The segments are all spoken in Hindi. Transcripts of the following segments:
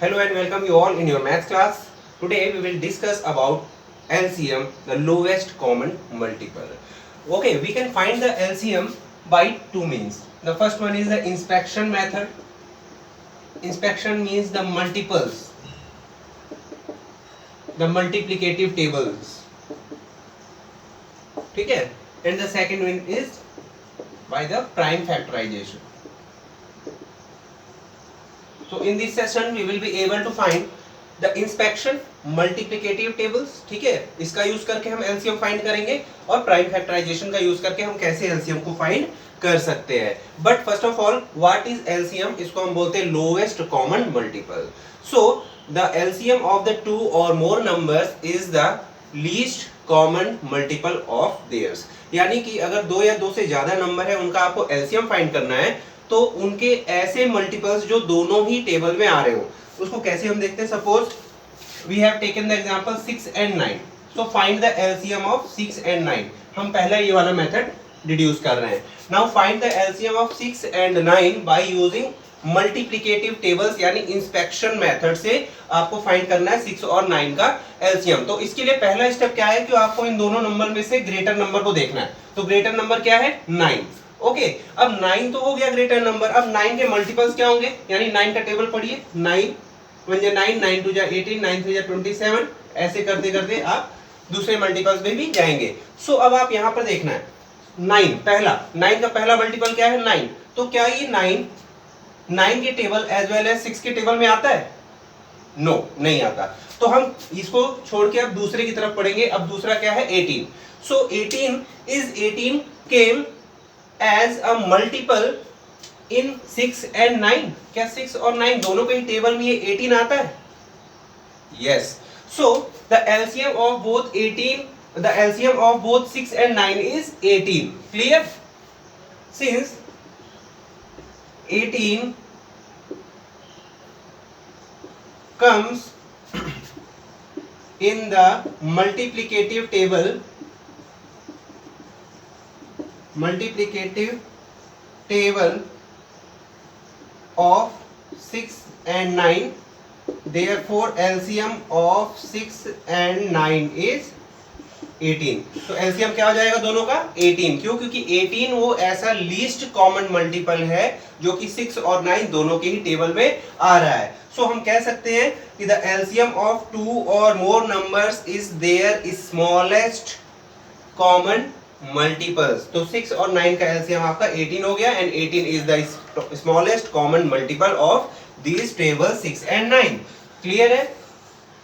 Hello and welcome you all in your maths class. Today we will discuss about LCM, the lowest common multiple. Okay, we can find the LCM by two means. The first one is the inspection method. Inspection means the multiples, the multiplicative tables. ठीक है? And the second one is by the prime factorization. So in this session we will be able to find the inspection multiplicative tables. ठीक है, इसका यूज करके हम एलसीएम फाइंड करेंगे और प्राइम फैक्टराइजेशन का यूज करके हम कैसे एलसीएम को फाइंड कर सकते हैं. But first of all what is LCM? इसको हम बोलते हैं lowest common multiple. So the LCM of the two और more numbers is the least common multiple of theirs. यानी कि अगर दो या दो से ज्यादा नंबर है उनका आपको एलसीएम फाइंड करना है तो उनके ऐसे मल्टीपल्स जो दोनों ही टेबल में आ रहे हो उसको कैसे हम देखते हैं. Suppose we have taken the example 6 and 9. So find the LCM of 6 and 9. हम पहला ये वाला मेथड डिड्यूस कर रहे हैं. Now find the LCM of 6 and 9 by using multiplicative tables यानी इंस्पेक्शन मेथड से आपको फाइंड करना है 6 और 9 का एलसीएम. तो इसके लिए पहला स्टेप क्या है कि आपको इन दोनों नंबर में से ग्रेटर नंबर को देखना है. तो ग्रेटर नंबर क्या है? 9. ओके, अब 9 तो हो गया ग्रेटर नंबर. अब 9 के मल्टीपल्स क्या होंगे? यानी 9 का टेबल पढ़िए. 9 1 जा 9, 9 2 जा 18, 9 3 जा 27. ऐसे करते करते आप दूसरे मल्टीपल्स में भी जाएंगे. सो अब आप यहाँ पर देखना है 9 पहला. 9 का पहला मल्टीपल क्या है? 9. तो क्या ये 9 के टेबल एज वेल एज 6 के टेबल में आता है? नो, नहीं आता. तो हम इसको छोड़ के अब दूसरे की तरफ पढ़ेंगे. अब दूसरा क्या है? 18. So 18 came as a multiple in 6 and 9. क्या 6 और 9 दोनों के ही टेबल में ये 18 आता है? Yes. So the LCM of both 6 and 9 is 18. Clear? Since 18 comes in the multiplicative table of 6 and 9, therefore LCM of 6 and 9 is 18. तो LCM क्या हो जाएगा दोनों का? 18. क्यों? क्योंकि 18 वो ऐसा लीस्ट कॉमन मल्टीपल है जो कि 6 और 9 दोनों के ही टेबल में आ रहा है. सो हम कह सकते हैं कि द LCM ऑफ टू और more numbers is their smallest common multiples. तो 6 और 9 का एलसीएम आपका 18 हो गया and 18 is the smallest common multiple of these table 6 and 9. Clear है?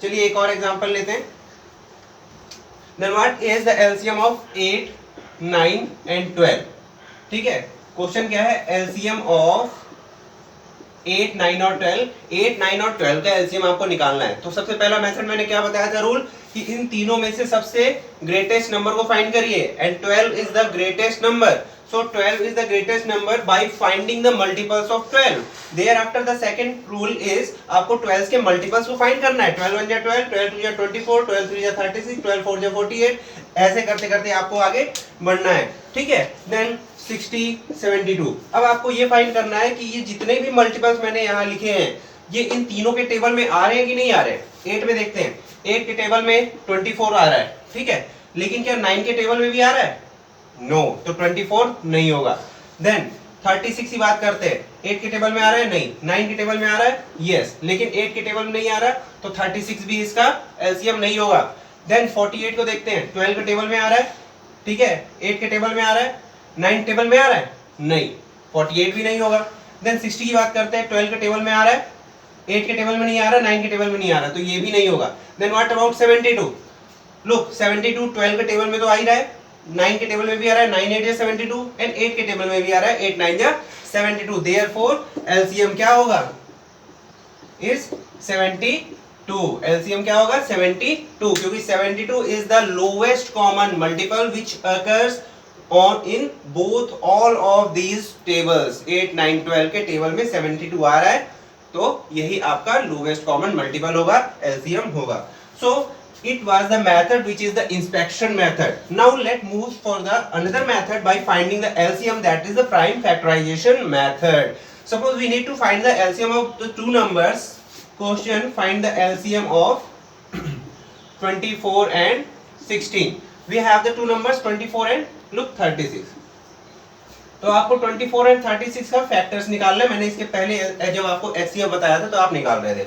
चलिए एक और एग्जांपल लेते हैं. Then what is the LCM of 8, 9 and 12. ठीक है, क्वेश्चन क्या है? एलसीएम ऑफ 8, 9 और 12. 8, 9 और 12 का एलसीएम आपको निकालना है. तो सबसे पहला मेथड मैंने क्या बताया था रूल कि इन तीनों में से सबसे ग्रेटेस्ट नंबर को फाइंड करिए and 12 is the greatest number. So 12 is the greatest number by finding the multiples of 12. Thereafter the second rule is आपको 12 के मल्टीपल्स को फाइंड करना है. 12 1 जा 12, 12 2 जा 24, 12 3 जा 36, 12 4 जा 48. ऐसे करते करते आपको आगे बढ़ना है. ठीक है, देन 60, 72. अब आपको ये फाइंड करना है कि ये जितने भी मल्टीपल्स मैंने यहाँ लिखे हैं ये इन तीनों के टेबल में आ रहे हैं कि नहीं आ रहे. 8 में देखते हैं. 8 के टेबल में 24 आ रहा है. ठीक है, लेकिन क्या 9 के टेबल में भी आ रहा है? नो. तो 24 नहीं होगा. देन 36 की बात करते हैं. 8 के टेबल में आ रहा है? नहीं. 9 के टेबल में आ रहा है? यस. लेकिन 8 के टेबल में नहीं आ रहा तो 36 भी इसका एलसीएम नहीं होगा. देन 48 को देखते हैं. 12 के टेबल में आ रहा है. ठीक है, 8 के टेबल में आ रहा है. 9 टेबल में आ रहा है? नहीं. 48 भी नहीं होगा. देन 60 की बात करते हैं. 12 के टेबल में आ रहा है, 8 के टेबल में नहीं आ रहा, 9 के टेबल में नहीं आ रहा, तो ये भी नहीं होगा. Then what about 72? लुक, 72 12 के टेबल में तो आ ही रहा है, 9 के टेबल में भी आ रहा है, 9 8 जा 72 एंड 8 के टेबल में भी आ रहा है, 8 9 जा 72. देयरफॉर एलसीएम क्या होगा? इज 72. एलसीएम क्या होगा? 72. क्योंकि 72 is the lowest common multiple which occurs on in both all of these tables. 8 9 12 के टेबल में 72 आ रहा है तो यही आपका लोवेस्ट कॉमन मल्टीपल होगा, एलसीएम होगा. सो it was the method which is the inspection method. Now let move for the another method by finding the LCM, that is the prime factorization method. Suppose we need to find the LCM of the two numbers. Question find the LCM of 24 and 16. We have the two numbers 24 and look 36. तो आपको 24 and 36 का फैक्टर्स निकालना है। मैंने इसके पहले जब आपको एचसीएफ बताया था तो आप निकाल रहे थे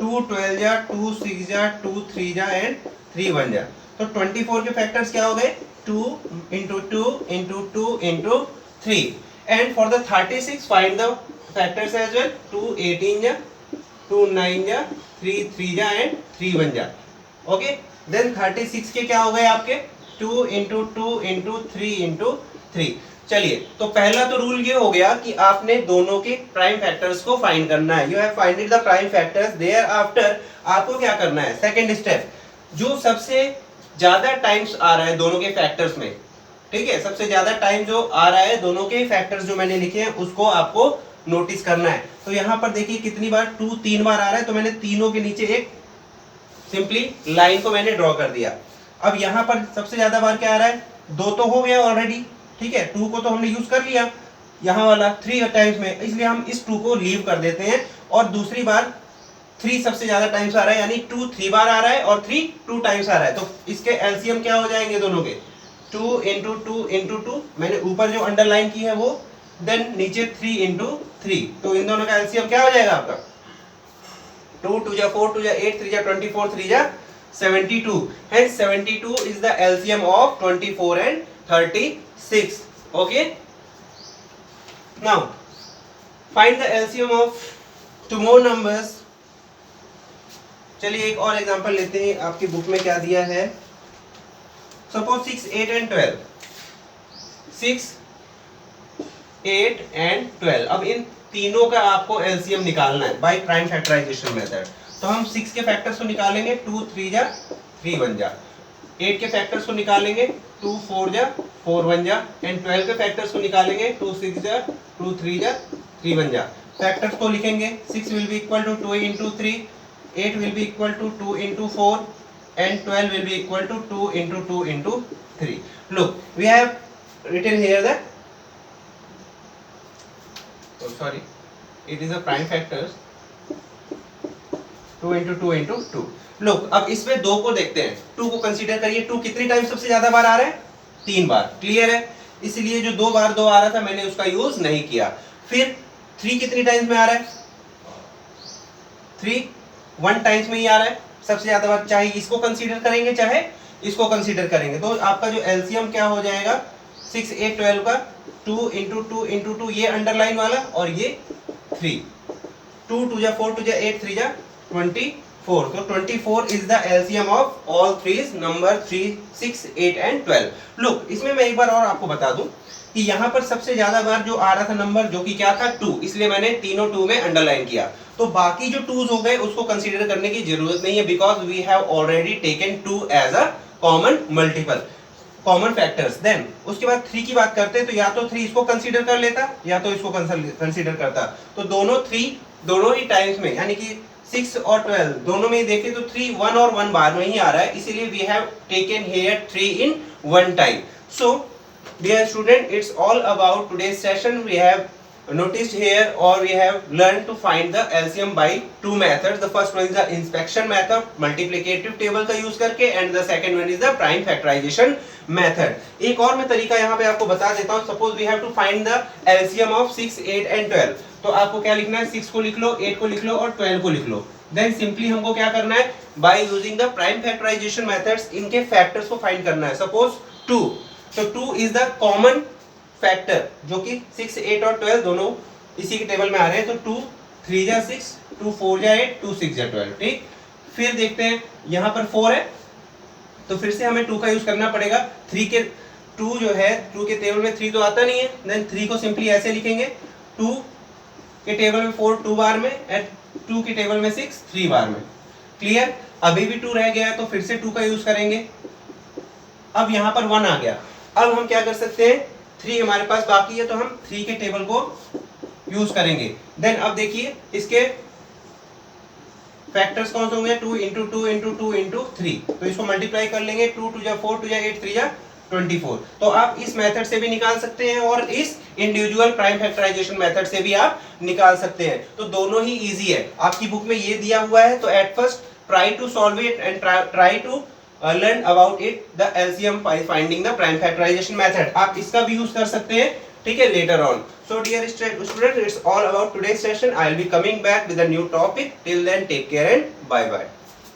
2 12 जा 2 6 जा 2 3 जा एंड 3 1 जा। तो 24 के फैक्टर्स क्या हो गए 2 into 2 into 2 into 3 and for the 36 find the factors as well 2 18 जा 2 9 जा 3 3 जा एंड 3 1 जा। ओके देन 36 के क्या हो गए आपके 2 into 2 into 3 into 3। चलिए तो पहला तो रूल ये हो गया कि आपने दोनों के प्राइम फैक्टर्स को फाइंड करना है। You have finded the prime factors thereafter आपको क्या करना है सेकंड स्टेप जो सबसे ज्यादा टाइम्स आ रहा है दोनों के फैक्टर्स में, ठीक है, सबसे ज्यादा टाइम जो आ रहा है दोनों के फैक्टर्स जो मैंने लिखे हैं उसको आपको नोटिस करना है। तो यहाँ पर देखिए कितनी बार 2 3 बार आ रहा है तो मैंने तीनों के नीचे एक सिंपली लाइन को मैंने ड्रॉ कर दिया। अब यहाँ पर सबसे ज्यादा बार क्या आ रहा है 2 तो हो गया ऑलरेडी, ठीक है, 2 को तो हमने यूज कर लिया यहाँ वाला 3 टाइम्स में, इसलिए हम इस 2 को लीव कर देते हैं और दूसरी बार 3 सबसे ज्यादा टाइम्स आ रहा है यानी 2 3 बार आ रहा है और 3 2 टाइम्स आ रहा है। तो इसके एलसीएम क्या हो जाएंगे दोनों के 2 into 2 into 2, मैंने ऊपर जो अंडरलाइन की है वो, देन नीचे 3 into 3। तो इन दोनों का एलसीएम क्या हो जाएगा आपका 2 2 जा 4 2 जा 8 3 जा 24 3 जा 72। Hence 72 is the LCM of 24 and 36. Okay. Now find the LCM of two more numbers. चलिए एक और एग्जांपल लेते हैं। आपकी बुक में क्या दिया है, सपोज 6 8 and 12, 6 8 and 12। अब इन तीनों का आपको एलसीएम निकालना है बाय प्राइम फैक्टराइजेशन मेथड। तो हम 6 के फैक्टर्स को निकालेंगे 2 3 जा 3 1 जा, 8 के फैक्टर्स को निकालेंगे 2 4 जा 4 1 जा एंड 12 के फैक्टर्स को निकालेंगे 2 6 जा 2 3 जा 3 1 जा। फैक्टर्स को लिखेंगे 6 will be equal to 2 into 3, 8 will be equal to 2 into 4 and 12 will be equal to 2 into 2 into 3. Look, we have written here that, oh sorry, it is a prime factors 2 into 2 into 2. Look, अब इसमें 2 को देखते हैं, 2 को कंसीडर करिए। 2 कितनी टाइम सबसे ज्यादा बार आ रहा है 3 बार, क्लियर है, इसलिए जो 2 बार 2 आ रहा था मैंने उसका यूज नहीं किया। फिर 3 कितनी टाइम्स में आ रहा है 3 1 टाइम्स में ही आ रहा है सबसे ज्यादा बार, चाहे इसको कंसीडर करेंगे चाहे इसको कंसीडर करेंगे। तो आपका जो एलसीएम क्या हो जाएगा 6 8 12 का 2 into 2 into 2 ये अंडरलाइन वाला और ये 3, 2 2 जा 4 2 जा 8 3 जा 24। तो 24 is the LCM of all three number 3 6 8 and 12। Look इसमें मैं एक बार और आपको बता दूं कि यहाँ पर सबसे ज्यादा बार जो आ रहा था नंबर जो कि क्या था 2, इसलिए मैंने तीनों 2 में अंडरलाइन किया। तो बाकी जो 2s हो गए उसको कंसीडर करने की जरूरत नहीं है because we have already taken 2 as a common multiple common factors. Then उसके बाद 3 की बात करते तो या तो 3 इसको कंसीडर कर लेता या तो इसको कंसीडर करता। तो दोनों 3 दोनों ही टाइम्स में यानी कि 6 और 12 दोनों में देखें तो 3 1 और 1 बार में ही आ रहा है, इसीलिए we have taken here 3 in 1 time. So dear student, it's all about today's session. We have noticed here or we have learned to find the LCM by 2 methods. The first one is the inspection method, multiplicative table का यूज करके, and the second one is the prime factorization method. एक और मैं तरीका यहाँ पे आपको बता देता हूँ। Suppose we have to find the LCM of 6 8 and 12, तो आपको क्या लिखना है 6 को लिख लो 8 को लिख लो और 12 को लिख लो। देन सिंपली हमको क्या करना है by using the prime factorisation methods इनके फैक्टर्स को फाइंड करना है। सपोज 2, तो 2 इज द कॉमन फैक्टर जो कि 6 8 और 12 दोनों इसी के टेबल में आ रहे हैं। तो 2 3 जा 6 2 4 जा 8 2 6 जा 12, ठीक। फिर देखते हैं यहाँ पर 4 है तो फिर से हमें 2 का यूज करना पड़ेगा। 3 के 2 जो है 2 के टेबल में 3 तो आता नहीं है, देन 3 को सिंपली ऐसे लिखेंगे 2 के टेबल में 4 2 बार में एंड 2 के टेबल में 6 3 बार में, क्लियर। अभी भी 2 रह गया है तो फिर से 2 का यूज करेंगे। अब यहाँ पर 1 आ गया, अब हम क्या कर सकते हैं 3 हमारे पास बाकी है तो हम 3 के टेबल को यूज करेंगे। देन अब देखिए इसके फैक्टर्स कौन से होंगे 2 into 2 into 2 into 3, तो इसको मल्टीप्लाई कर लेंगे 2 2 जा 4 2 जा 8 3 जा 24। तो आप इस मेथड से भी निकाल सकते हैं और इस इंडिविजुअल प्राइम फैक्टराइजेशन मेथड से भी आप निकाल सकते हैं। तो दोनों ही इजी है। आपकी बुक में ये दिया हुआ है, तो at first try to solve it and try to learn about it the LCM by finding the prime factorization method। आप इसका भी यूज कर सकते हैं, ठीक है, later on। So dear student, it's all about today's session। I'll be coming back with a new topic। Till then, take care and bye bye।